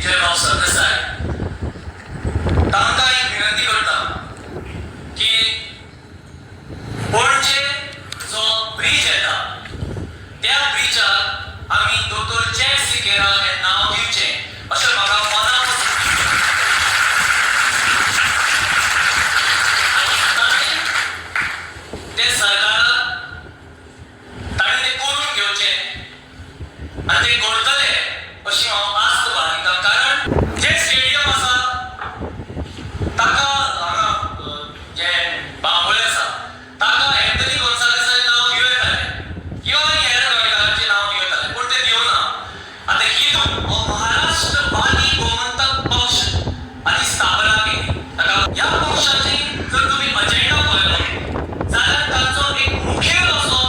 विजय भाऊ सरदेसाई तांकां एक विनंती करता की पणजे जो ब्रिज येता त्या ब्रिजार आमी दोतोर जॅक सिकेरा हें नांव दिवचें अशें म्हाका मनाक ते सरकारान ताणें तें करून घेवचें आनी तें करतले अशी हांव आस्त बाळगितां. कारण जे स्टेडियम आसा ताका हांगा जे बांबोळे आसा ताका एंथनी गोन्साल्वेसाचें नांव दिवं येतालें किंवा हेर गोंयकारांचें नांव दिवं येतालें पूण तें दिवना. आतां ही हो महाराष्ट्रवादी गोमंतक पक्ष आनी स्थापना केली. ह्या पक्षाची जर तुमी अजेंडा पळयलो जाल्यार तांचो एक मुखेल असो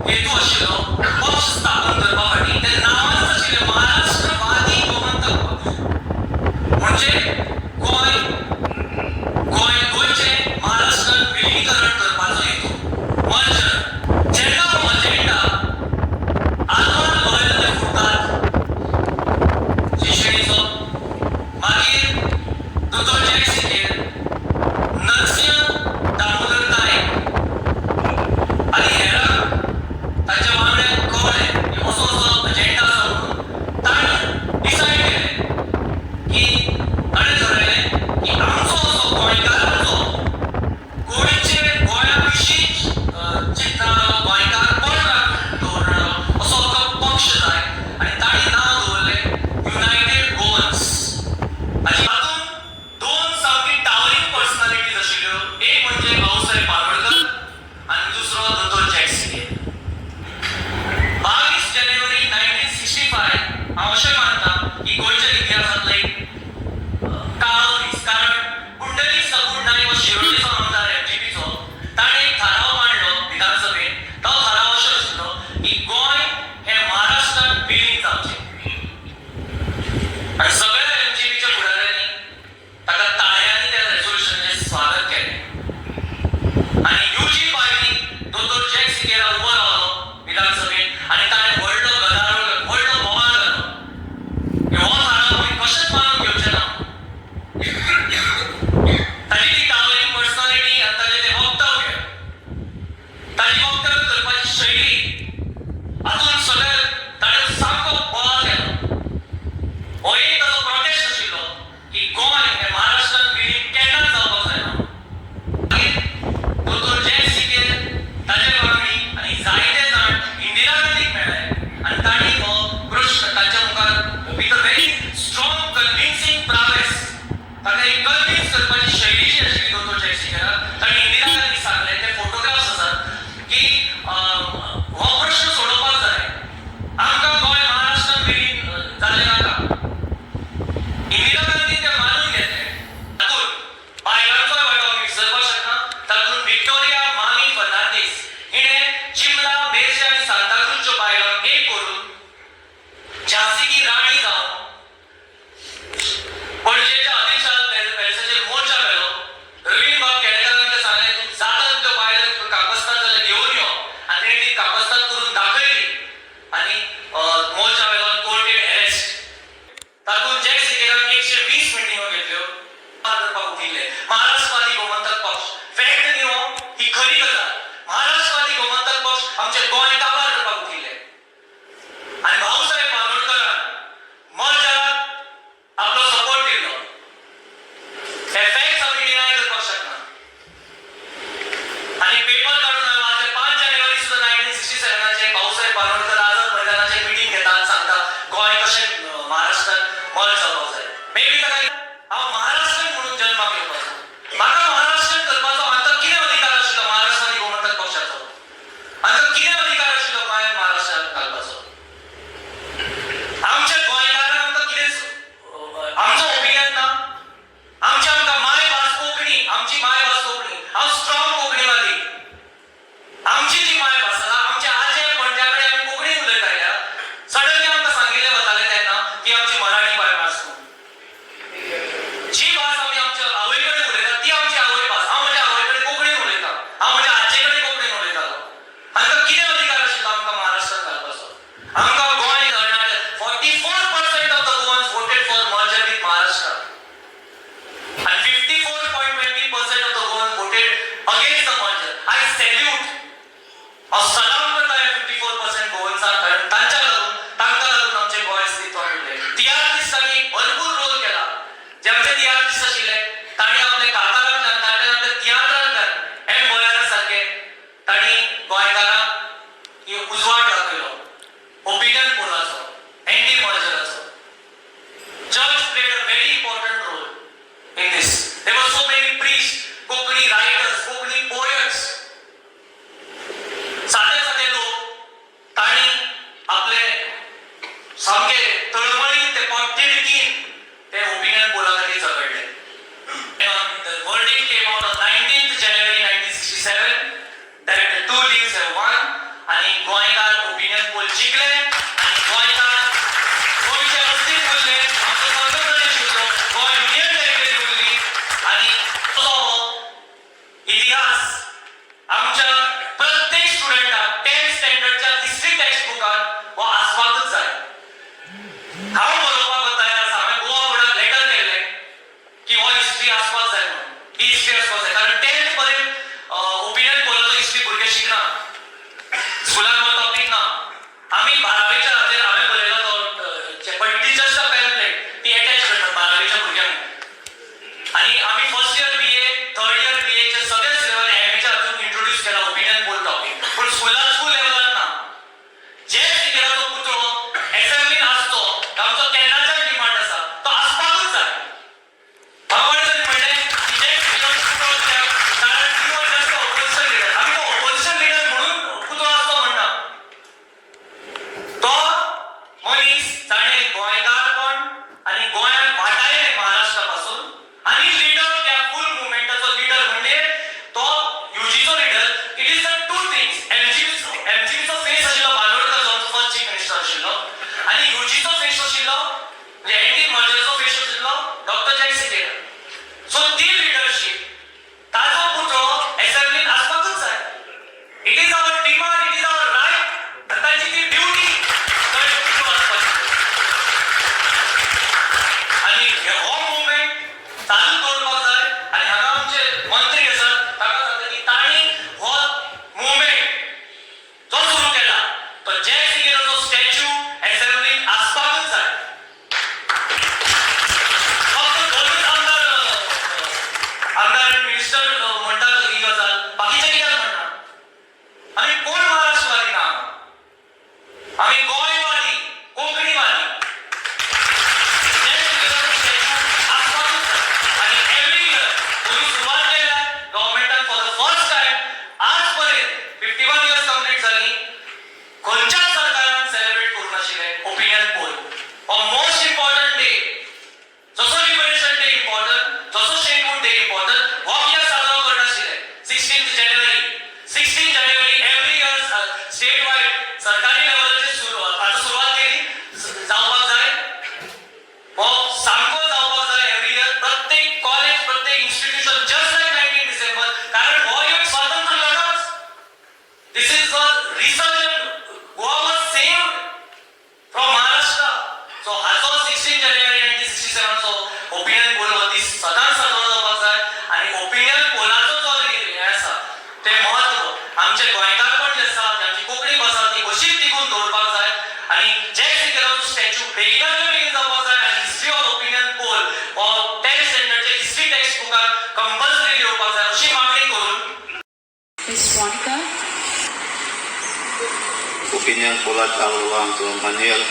हेतू आशिल्लो पक्ष स्थापन करपा फाटीं तें नांवानच आशिल्लें महाराष्ट्रवादी गोमंतक पक्ष. म्हणजे गोंयचें महाराष्ट्रान विलीनीकरण करपाचो हेतू मर्जर. जेन्ना हो अजेंडा आजवर गोंयांत फुटतात शिक्षणीचो मागीर दोतोर जॅक सिकेर नरसिंह दामोदर नायक आनी हेरांक तांच्या वांगड्यांक कळ्ळें की असो असो अजेंडा आसा म्हणून ताणें डिसायड केलें की ताणें ठरयलें की आमचो असो गोंयकारांचो गोंया विशीं चिंतनारो गोंयकार बळ राखून दवरणारो असो तो पक्ष जाय आनी ताणें नांव दवरलें युनायटेड गोवन्स. आनी हातूंत दोन सामकी टावरिंग पर्सनॅलिटीज आशिल्ल्यो. एक म्हणजे भाऊसाहेब बांदोडकर आनी दुसरो दोतोर जॅक सिकेर. 22 जानेवारी 1965 हांव अशें मानता की गोंयच्या इतिहासांतलो एक काळो दीस. कारण पुंडलीक सगूण नायक हो शिरोडेचो आमदार एफजीपीचो ताणें एक थाराव मांडलो विधानसभेंत. तो थाराव असो आशिल्लो की गोंय हें महाराष्ट्रान विलीन जावचें. आनी सगळ्या एफजीपीच्या फुडाऱ्यांनी ताका ताळयांनी त्या रेझोल्युशनाचें स्वागत केलें. आनी युजी पार्टी दोतोर जॅक सिकेरा उबो रावलो विधानसभेंत आनी ताणें व्हडलो गदारोळ व्हडलो बोवाळ घालो की हो थाराव आमी कशेंच मानून घेवचे ना. ताची ती टावरिंग पर्सनॅलिटी आनी ताचें तें वक्तव्य ताची वक्तव्य करपाची शैली हातूंत सगळ्या ताणें सामको बोवाळ केलो. हो एक ताचो प्रोटेस्ट आशिल्लो की गोंय हें महाराष्ट्रान विलीन केन्नाच जावपाक जायना. मागीर दोतोर जॅक सिकेर ताचे वांगडी आनी जायते जाण इंदिरा गांधीक मेळ्ळे आनी तांणी हो प्रश्न ताच्या मुखार with a very strong convincing प्रावेस ताका एक कन्विन्स करपाची शैली जी आशिल्ली दोतोर जॅक सिकेराक ताणें इंदिरा गांधीक सांगलें. ते फोटोग्राफ्स आसात की हो प्रश्न सोडोवपाक जाय. आमकां गोंय महाराष्ट्रान विलीन जाल्लें नाका. इंदिरा गांधी ते मानून घेतले. तातूंत बायलांचोय वांटो आमी विसरपाक शकना. तातूंत व्हिक्टोरिया मामी फर्नांडीस हिणें चिमला बेर्जे आनी सांताक्रूजच्यो बायलांक एक करून झांसी की राणी जावन पणजेच्या आदिलशाह पॅलेसाचेर मोर्चा केलो. रवींद्र बाब केळेकरांक ते सांगलें तूं जाता त्यो बायलांक कापस्ताद जाल्यार घेवन यो आनी तेणी ती कापस्ताद करून दाखयली आनी मोर्चा वेलो कोर्टेड अरेस्ट. तातूंत जॅक सिकेरान 120 मिटिंगो घेतल्यो करपाक उठिल्ले. महाराष्ट्रवादी गोमंतक पक्ष फॅक्ट न्ही हो, ही खरी गजाल. महाराष्ट्रवादी गोमंतक पक्ष आमचे गोंय काबार करपाक उठिल्ले आनी भाऊसाहेब बांदोडकरान मर्जराक आपलो सपोर्ट दिलो. हे फॅक्ट्स आमी डिनाय करपाक शकना. आनी पेपर काडून हांवें 5 जानेवारी सुद्दां 1967 भाऊसाहेब बांदोडकर आझाद मैदानाचेर मिटींग घेता आनी सांगता गोंय कशें महाराष्ट्रान मर्ज जावपाक जाय. मेबी ताका हांव महाराष्ट्रीयन म्हणून जल्माक येवपाचो. म्हाका महाराष्ट्रीयन करपाचो हांकां कितें अधिकार आशिल्लो महाराष्ट्रवादी गोमंतक पक्षाचो? हांकां कितें अधिकार आशिल्लो गोंयांत महाराष्ट्रान घालपाचो? आमच्या गोंयकारांक आमकां कितें आमचो ओपिनियन ना? आमकां मायभास कोंकणी, आमची मायभास कोंकणी. हांव स्ट्रॉंग कोंकणीवादी. आमची जी मायभास आसा आमच्या आजे पणज्या कडेन आमी कोंकणीन उलयताले. सडनली आमकां सांगिल्लें वतालें तेन्ना की आमची मराठी भास. जी भास आमी आमच्या आवय कडेन उलयतात ती आमची आवय हो मुवमेंट चालू करपाक जाय आनी हांगा आमचे मंत्री आसात ताका सांगता की तांणी हो मुवमेंट जो सुरू केला तो जॅक सिकेराचो स्टॅच्यू ह्या सेरेमनीक आसपाकच जाय. फक्त दोनूच आमदार आनी मिनिस्टर म्हणटात ही गजाल, बाकीचे कित्याक म्हणना? आमी कोण महाराष्ट्रवादी ना, आमी गोंयवादी, कोंकणीवादी. आणि एव्हरी इयर तुम्ही सुरुवात केल्या गव्हर्नमेंटान फॉर द फर्स्ट टाइम आजपर्यंत 51 इयर्स कंप्लीट झाली खंयच्याच सरकारान सेलिब्रेट करूंक नाशिल्लें ओपिनियन पोल. हो मोस्ट इम्पॉर्टंट डे. जसो लिबरेशन डे इम्पॉर्टंट, जसो स्टेटहूड डे इम्पॉर्टंट, हो कित्याक साजरो करनाशिल्ले 16 जानेवारी. 16 जानेवारी एव्हरी इयर स्टेट वायड सरकारी लेवलाचेर आतां सुरुवात केली जावपाक जाय. हो सामको जावपाक जाय एव्हरी इयर. प्रत्येक कॉलेज, प्रत्येक इन्स्टिट्यूशन जस्ट लायक 19 डिसेंबर. कारण हो एक स्वातंत्र्य लढाच. This is the resurgence. Goa was saved from Maharashtra. So हाचो 16 जानेवारी 1967 चो ओपिनियन पोल हो दीस सदांच साजरो जावपाक जाय. आनी ओपिनियन पोलाचो जो हें आसा तें म्हत्व आमचे गोंयकारपण जें आसा, आमची कोंकणी भास आसा ती अशीच तिगून दवरपाक जाय. आनी जॅक सिकेराचो स्टॅच्यू बेगिनातल्या बेगीन जावपाक जाय. आनी हिस्ट्री ऑफ ओपिनियन पोल हो 10th स्टँडर्डचे हिस्ट्री टेक्स्ट बुकान कंपल्सरी येवपाक जाय अशी मागणी करून Miss Monica, Opinion polat alwa amto Manuel.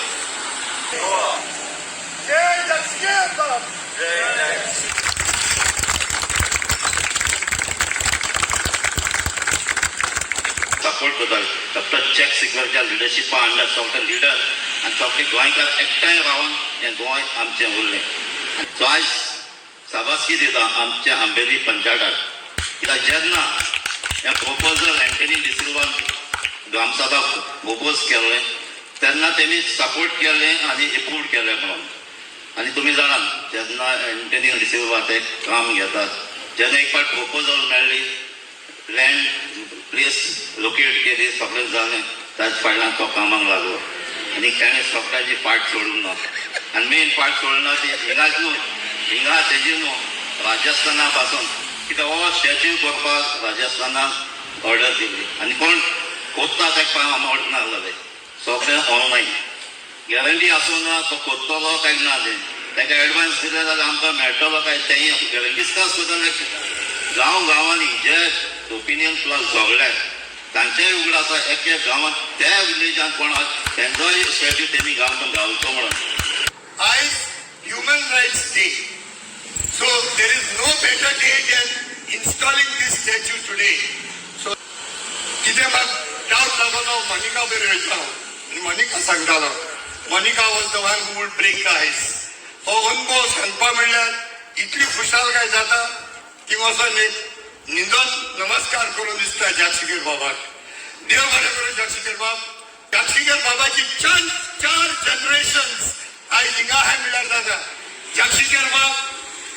Support करता फक्त जॅक सिक्वेराच्या लिडरशिपा अंडर सगळे लिडर आनी सगळे गोंयकार एकठांय रावन हें गोंय आमचें उरलें. सो आयज शाबासकी दिता आमच्या आंबेली पंचायताक. कित्याक जेन्ना हें प्रोपोजल एंटनी डिसिल्वान ग्रामसभाक प्रोपोज केल्लें तेन्ना तेमी सपोर्ट केलें आनी एप्रूव केलें म्हणून. आनी तुमी जाणात जेन्ना एंटनी डिसिल्वा ते काम घेतात, जेन्ना एक फावट प्रोपोजल मेळ्ळी, लँड प्लेस लोकेट केली, सगळें जालें, ताजे फाटल्यान तो कामाक लागलो आनी ताणें सगळ्याची फाट सोडूंक ना. आनी मेन फाट सोडना ती हिंगाच न्हू, हिंगा तेजी न्हू, राजस्थाना पासून. कित्याक हो स्टॅच्यू करपाक राजस्थानाक ऑर्डर दिली आनी कोण कोत्ता तेका अमावंट नासलें. सगळें ऑनलायन गॅरंटी आसूं ना तो कोत्तलो काय ना तें. ताका एडवान्स दिलें जाल्यार आमकां मेळटलो काय तेंय गॅरंटी. डिस्कस करतले गांवांनी जे ओपिनियन प्लस जोडल्यात तांचेय उगड आसा एक एक गांवांत त्या विलेजान कोण तेंचोय स्टॅच्यू तेमी घालचो म्हणून. आयज human rights day. So there is no better day than installing this statue today. So कितें म्हाका डावट लागलो मोनिका बरें वयतालो आनी मोनिका सांगतालो. Monica was the one who would break the ice. हो अनुभव सांगपा म्हणल्यार इतली खुशालकाय जाता की वचोन न्हिदोन नमस्कार करून दिसता जॅकसिकेर बाबाक. देव बरें करूं जॅकसिकेर बाब. जॅकसिकेर बाबाची 4 जनरेशन्स आयज हिंगा आहाय म्हणल्यार जाता. जॅकसिकेर बाब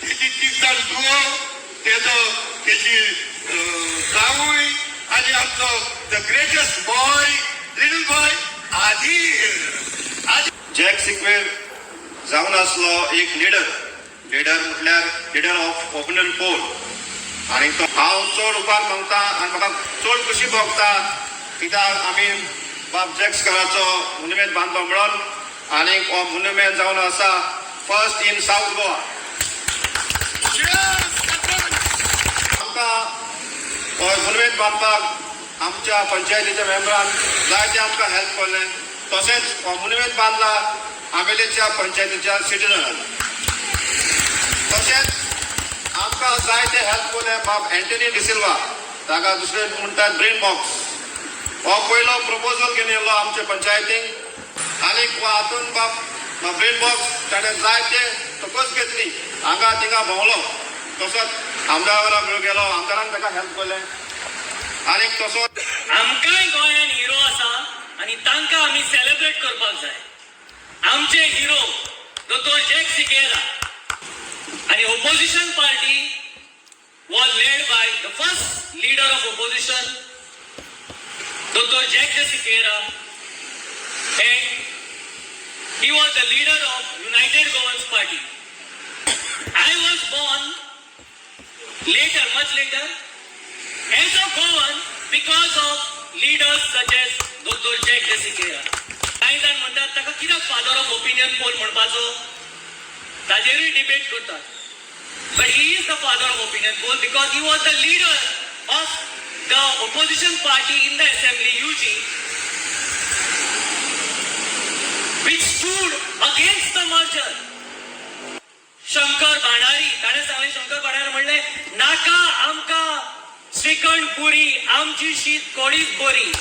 तेजी तिगदार धुवो, तेजी जावूय आनी आमचो the greatest boy, little boy आदीर. जॅक सिक्वेर जावन आसलो एक लिडर म्हटल्यार लिडर ऑफ ओपिनियन पोल. आनी तो हांव चड उबार मागता आनी म्हाका चड खुशी भोगता कित्याक आमी बाब जॅक सिक्वेराचो मोन्युमेंट बांदलो म्हणून. आनी हो मोन्युमेंट जावन आसा फर्स्ट इन सावथ गोवा. आमकां मोन्युमेंट बांदपाक आमच्या पंचायतीच्या मेंबरान जायते आमकां हेल्प केलें. तशेंच हो मोन्युमेंट बांदला आंबेलेच्या पंचायतीच्या सिटीजनान. तशेंच आमकां जायते हेल्प केलें बाब एंटनी डिसिल्वा, ताका दुसरे म्हणटात ब्रेन बॉक्स. हो पयलो प्रपोजल घेवन येयलो आमचे पंचायतीक आनी हातून बाब ब्रेन बॉक्स ताणें जायते तकस घेतली, हांगा थिंगा भोंवलो. तसोच आमदाराक गेलो, आमदारान ताका हेल्प केलें. आनी तसोच आमकांय गोंयान हिरो आसा आनी तांकां आमी सेलिब्रेट करपाक जाय. आमचे हिरो दोतोर जॅक सिकेरा आनी opposition party was led by the first leader of opposition, Dr. Jack Sikera, and he was the leader of United Governance Party. later, much later, as a Goan, because of leaders such as Dr. Jack Desikera. काही जाण म्हणतात ताका कित्याक father of opinion poll म्हणपाचो, ताजेरूय debate करतात. But he is the father of opinion poll because he was the leader of the opposition party in the assembly, UG, which stood against the merger. Shankar Bhandari ताणे सांगले, शंकर भांडारी म्हणले नाका आमका श्रीखंड पुरी, आमची शीत कोडीच बरी.